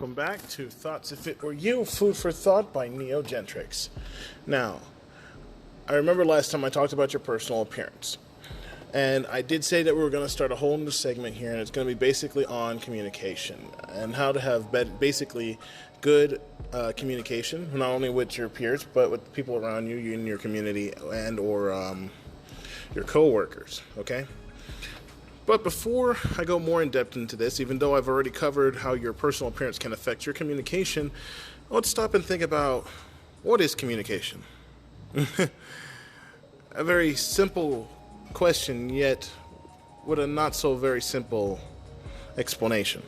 welcome back to Thoughts If It Were You, Food for Thought by Gentrics. Now, I remember last time I talked about your personal appearance, and I did say that we were going to start a whole new segment here, and it's going to be basically on communication, and how to have basically good communication, not only with your peers, but with the people around you in your community and or your co-workers, okay? But before I go more in depth into this, even though I've already covered how your personal appearance can affect your communication, let's stop and think about what is communication? A very simple question, yet with a not so very simple explanation.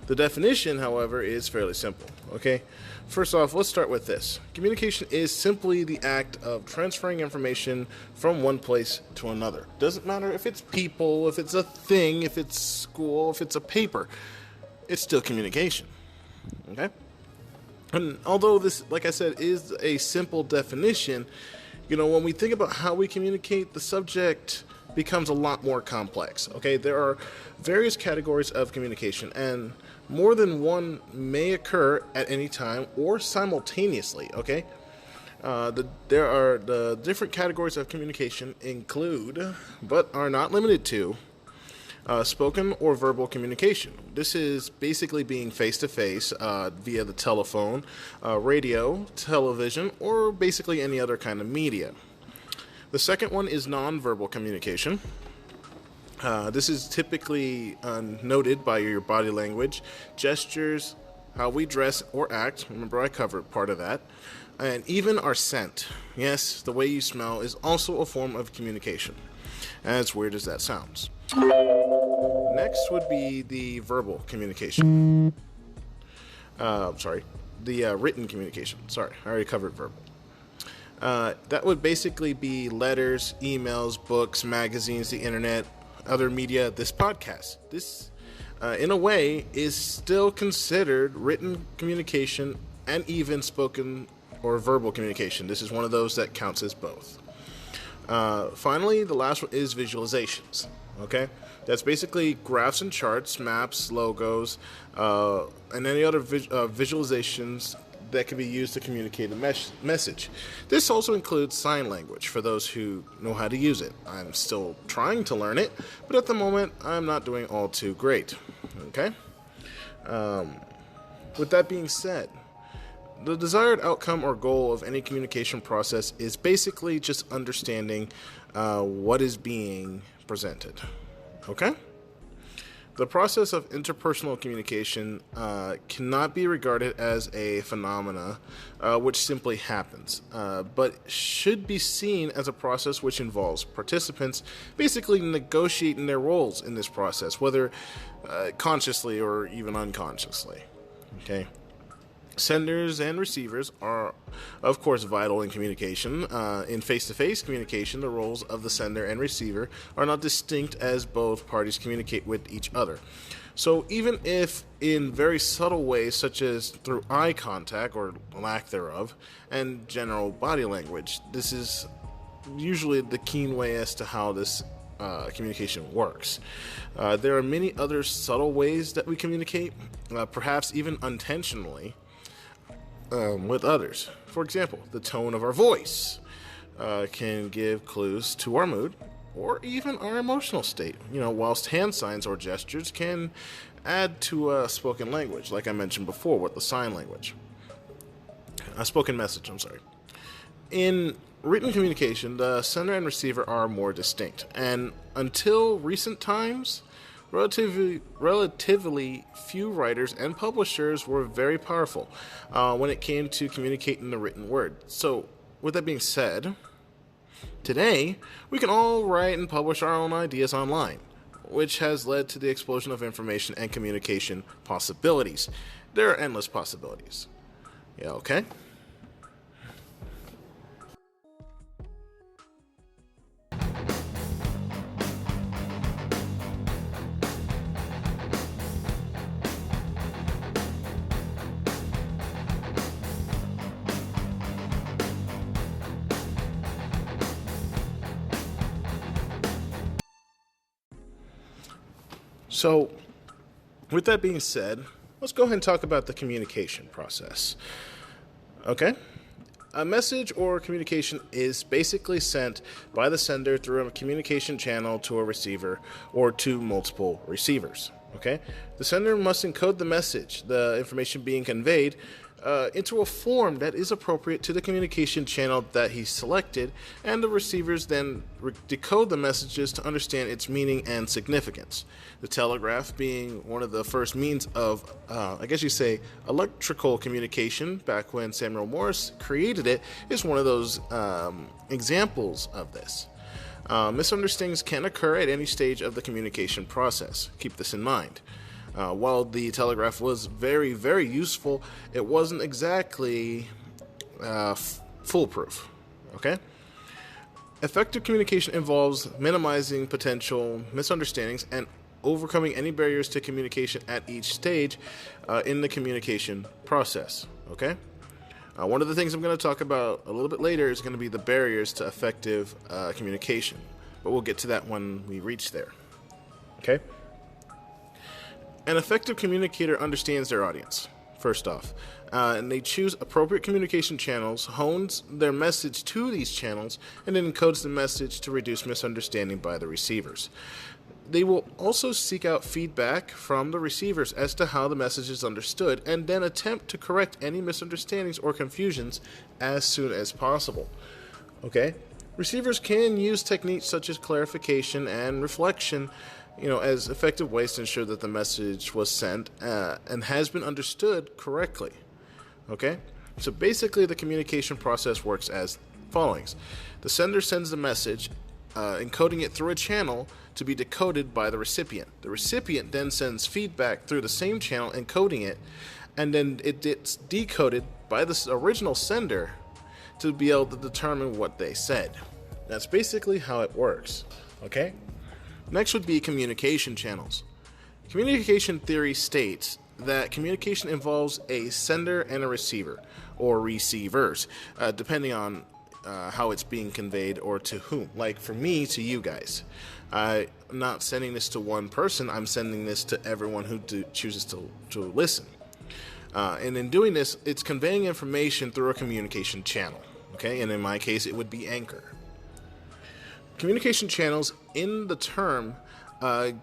The definition, however, is fairly simple, okay? First off, let's start with this. Communication is simply the act of transferring information from one place to another. Doesn't matter if it's people, if it's a thing, if it's school, if it's a paper. It's still communication, okay? And although this, like I said, is a simple definition, when we think about how we communicate, the subject becomes a lot more complex, okay? There are various categories of communication, and more than one may occur at any time or simultaneously, okay? There are the different categories of communication include, but are not limited to, spoken or verbal communication. This is basically being face-to-face via the telephone, radio, television, or basically any other kind of media. The second one is nonverbal communication. This is typically noted by your body language, gestures, how we dress or act. Remember, I covered part of that. And even our scent. Yes, the way you smell is also a form of communication, as weird as that sounds. Next would be the verbal communication. The written communication. Sorry, I already covered verbal. That would basically be letters, emails, books, magazines, the internet, other media, this podcast. This, in a way, is still considered written communication and even spoken or verbal communication. This is one of those that counts as both. Finally, the last one is visualizations. Okay? That's basically graphs and charts, maps, logos, and any other visualizations that can be used to communicate a message. This also includes sign language for those who know how to use it. I'm still trying to learn it, but at the moment, I'm not doing all too great. Okay? With that being said, the desired outcome or goal of any communication process is basically just understanding what is being presented. Okay? The process of interpersonal communication cannot be regarded as a phenomena which simply happens, but should be seen as a process which involves participants basically negotiating their roles in this process, whether consciously or even unconsciously. Okay? Senders and receivers are, of course, vital in communication. In face-to-face communication, the roles of the sender and receiver are not distinct as both parties communicate with each other. So even if in very subtle ways, such as through eye contact or lack thereof, and general body language, this is usually the keen way as to how this communication works. There are many other subtle ways that we communicate, perhaps even unintentionally, with others. For example, the tone of our voice can give clues to our mood or even our emotional state, whilst hand signs or gestures can add to spoken language, like I mentioned before with the sign language. A spoken message, I'm sorry. In written communication, the sender and receiver are more distinct, and until recent times, relatively few writers and publishers were very powerful when it came to communicating the written word. So, with that being said, today we can all write and publish our own ideas online, which has led to the explosion of information and communication possibilities. There are endless possibilities. Yeah, okay? So, with that being said, let's go ahead and talk about the communication process. Okay? A message or communication is basically sent by the sender through a communication channel to a receiver or to multiple receivers. Okay? The sender must encode the message, the information being conveyed, into a form that is appropriate to the communication channel that he selected, and the receivers then decode the messages to understand its meaning and significance. The telegraph being one of the first means of, electrical communication back when Samuel Morse created it, is one of those examples of this. Misunderstandings can occur at any stage of the communication process. Keep this in mind. While the telegraph was very, very useful, it wasn't exactly foolproof. Okay? Effective communication involves minimizing potential misunderstandings and overcoming any barriers to communication at each stage in the communication process. Okay? One of the things I'm going to talk about a little bit later is going to be the barriers to effective communication, but we'll get to that when we reach there. Okay? An effective communicator understands their audience, first off, and they choose appropriate communication channels, hones their message to these channels, and then encodes the message to reduce misunderstanding by the receivers. They will also seek out feedback from the receivers as to how the message is understood, and then attempt to correct any misunderstandings or confusions as soon as possible. Okay? Receivers can use techniques such as clarification and reflection as effective ways to ensure that the message was sent and has been understood correctly. Okay? So basically, the communication process works as follows. The sender sends the message, encoding it through a channel to be decoded by the recipient. The recipient then sends feedback through the same channel, encoding it, and then it gets decoded by the original sender to be able to determine what they said. That's basically how it works. Okay? Next would be communication channels. Communication theory states that communication involves a sender and a receiver, or receivers, depending on how it's being conveyed or to whom. Like for me, to you guys. I'm not sending this to one person, I'm sending this to everyone who chooses to listen. And in doing this, it's conveying information through a communication channel. Okay, and in my case, it would be Anchor. Communication channels, in the term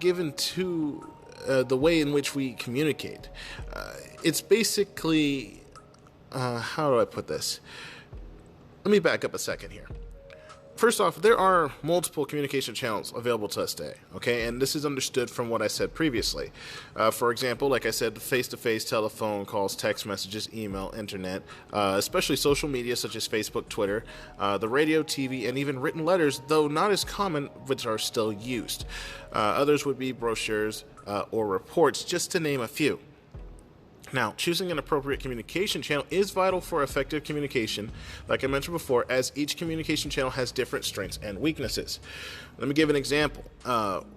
given to the way in which we communicate, it's basically, how do I put this? Let me back up a second here. First off, there are multiple communication channels available to us today, okay? And this is understood from what I said previously. For example, like I said, face-to-face telephone calls, text messages, email, internet, especially social media such as Facebook, Twitter, the radio, TV, and even written letters, though not as common, which are still used. Others would be brochures or reports, just to name a few. Now, choosing an appropriate communication channel is vital for effective communication, like I mentioned before, as each communication channel has different strengths and weaknesses. Let me give an example.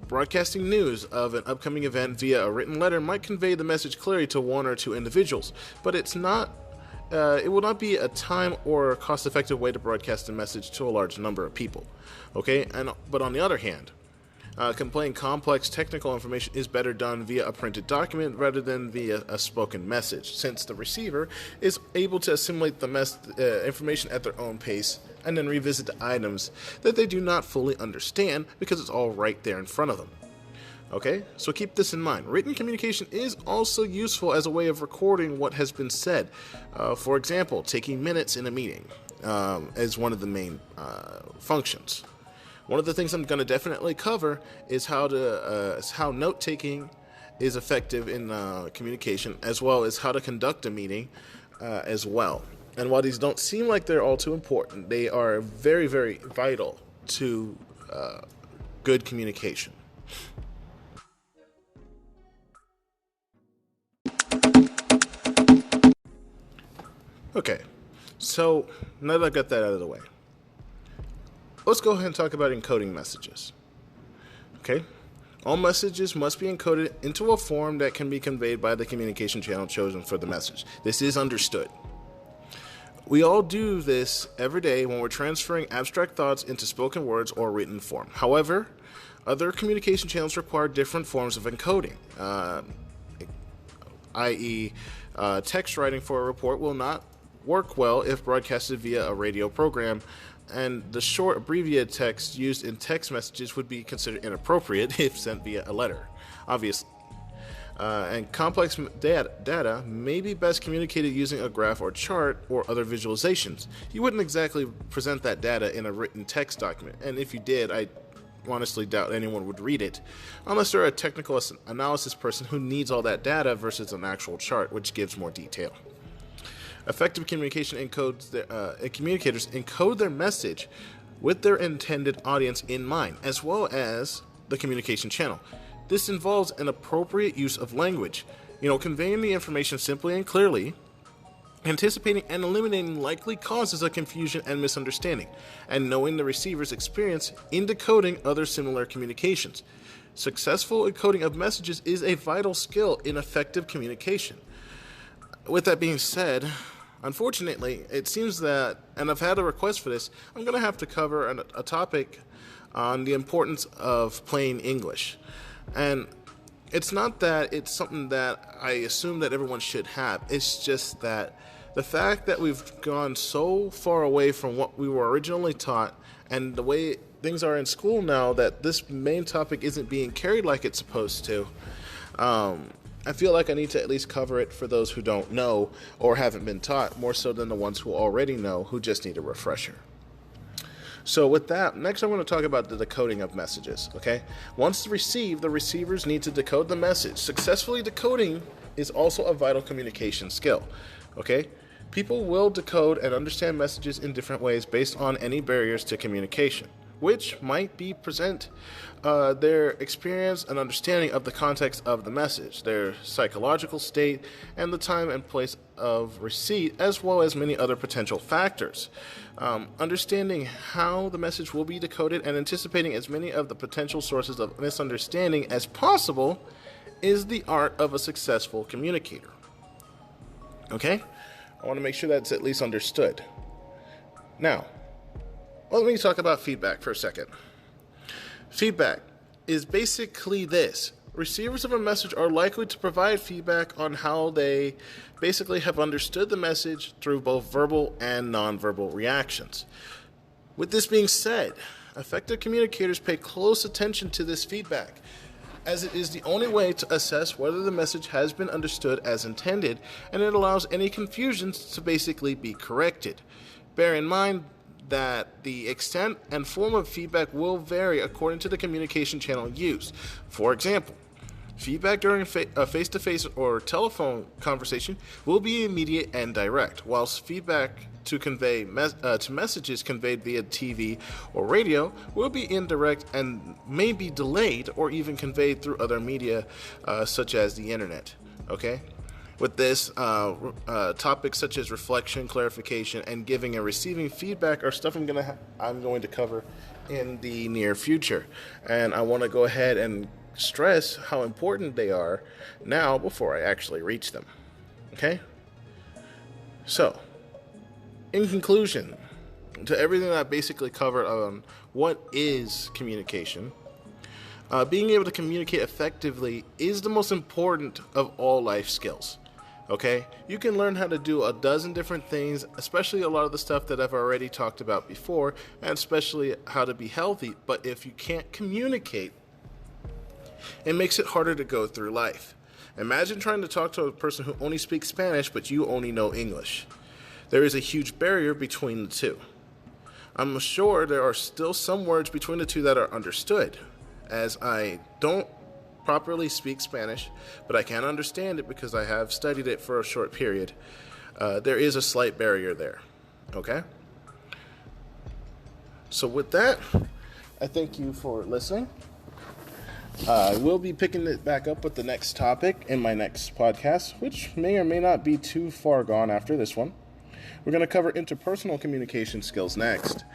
Broadcasting news of an upcoming event via a written letter might convey the message clearly to one or two individuals, but it will not be a time or cost-effective way to broadcast a message to a large number of people. Okay, but on the other hand, conveying complex technical information is better done via a printed document rather than via a spoken message, since the receiver is able to assimilate the information at their own pace and then revisit the items that they do not fully understand because it's all right there in front of them. Okay, so keep this in mind. Written communication is also useful as a way of recording what has been said. For example, taking minutes in a meeting is one of the main functions. One of the things I'm going to definitely cover is how note-taking is effective in communication, as well as how to conduct a meeting as well. And while these don't seem like they're all too important, they are very, very vital to good communication. Okay, so now that I've got that out of the way, let's go ahead and talk about encoding messages. Okay? All messages must be encoded into a form that can be conveyed by the communication channel chosen for the message. This is understood. We all do this every day when we're transferring abstract thoughts into spoken words or written form. However, other communication channels require different forms of encoding. i.e., text writing for a report will not work well if broadcasted via a radio program, and the short abbreviated text used in text messages would be considered inappropriate if sent via a letter, obviously. And complex data may be best communicated using a graph or chart or other visualizations. You wouldn't exactly present that data in a written text document, and if you did, I honestly doubt anyone would read it, unless they're a technical analysis person who needs all that data versus an actual chart, which gives more detail. Effective communication communicators encode their message with their intended audience in mind, as well as the communication channel. This involves an appropriate use of language, conveying the information simply and clearly, anticipating and eliminating likely causes of confusion and misunderstanding, and knowing the receiver's experience in decoding other similar communications. Successful encoding of messages is a vital skill in effective communication. With that being said, unfortunately, it seems that, and I've had a request for this, I'm going to have to cover a topic on the importance of plain English. And it's not that it's something that I assume that everyone should have. It's just that the fact that we've gone so far away from what we were originally taught and the way things are in school now that this main topic isn't being carried like it's supposed to, I feel like I need to at least cover it for those who don't know or haven't been taught, more so than the ones who already know who just need a refresher. So with that, next I want to talk about the decoding of messages, okay? Once received, the receivers need to decode the message. Successfully decoding is also a vital communication skill, okay? People will decode and understand messages in different ways based on any barriers to communication, which might be present their experience and understanding of the context of the message, their psychological state, and the time and place of receipt, as well as many other potential factors. Understanding how the message will be decoded and anticipating as many of the potential sources of misunderstanding as possible is the art of a successful communicator. Okay? I want to make sure that's at least understood. Now, let me talk about feedback for a second. Feedback is basically this. Receivers of a message are likely to provide feedback on how they basically have understood the message through both verbal and nonverbal reactions. With this being said, effective communicators pay close attention to this feedback, as it is the only way to assess whether the message has been understood as intended, and it allows any confusions to basically be corrected. Bear in mind that the extent and form of feedback will vary according to the communication channel used. For example, feedback during a face-to-face or telephone conversation will be immediate and direct, whilst feedback to convey to messages conveyed via TV or radio will be indirect and may be delayed or even conveyed through other media such as the internet. Okay? With this, topics such as reflection, clarification, and giving and receiving feedback are stuff I'm going to cover in the near future. And I want to go ahead and stress how important they are now before I actually reach them. Okay? So, in conclusion, to everything that I basically covered on what is communication, being able to communicate effectively is the most important of all life skills. Okay? You can learn how to do a dozen different things, especially a lot of the stuff that I've already talked about before, and especially how to be healthy, but if you can't communicate, it makes it harder to go through life. Imagine trying to talk to a person who only speaks Spanish, but you only know English. There is a huge barrier between the two. I'm sure there are still some words between the two that are understood, as I don't properly speak Spanish, but I can understand it because I have studied it for a short period. There is a slight barrier there. Okay? So with that, I thank you for listening. I will be picking it back up with the next topic in my next podcast, which may or may not be too far gone after this one. We're going to cover interpersonal communication skills next.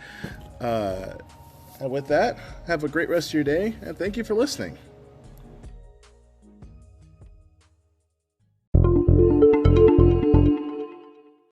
And with that, have a great rest of your day, and thank you for listening.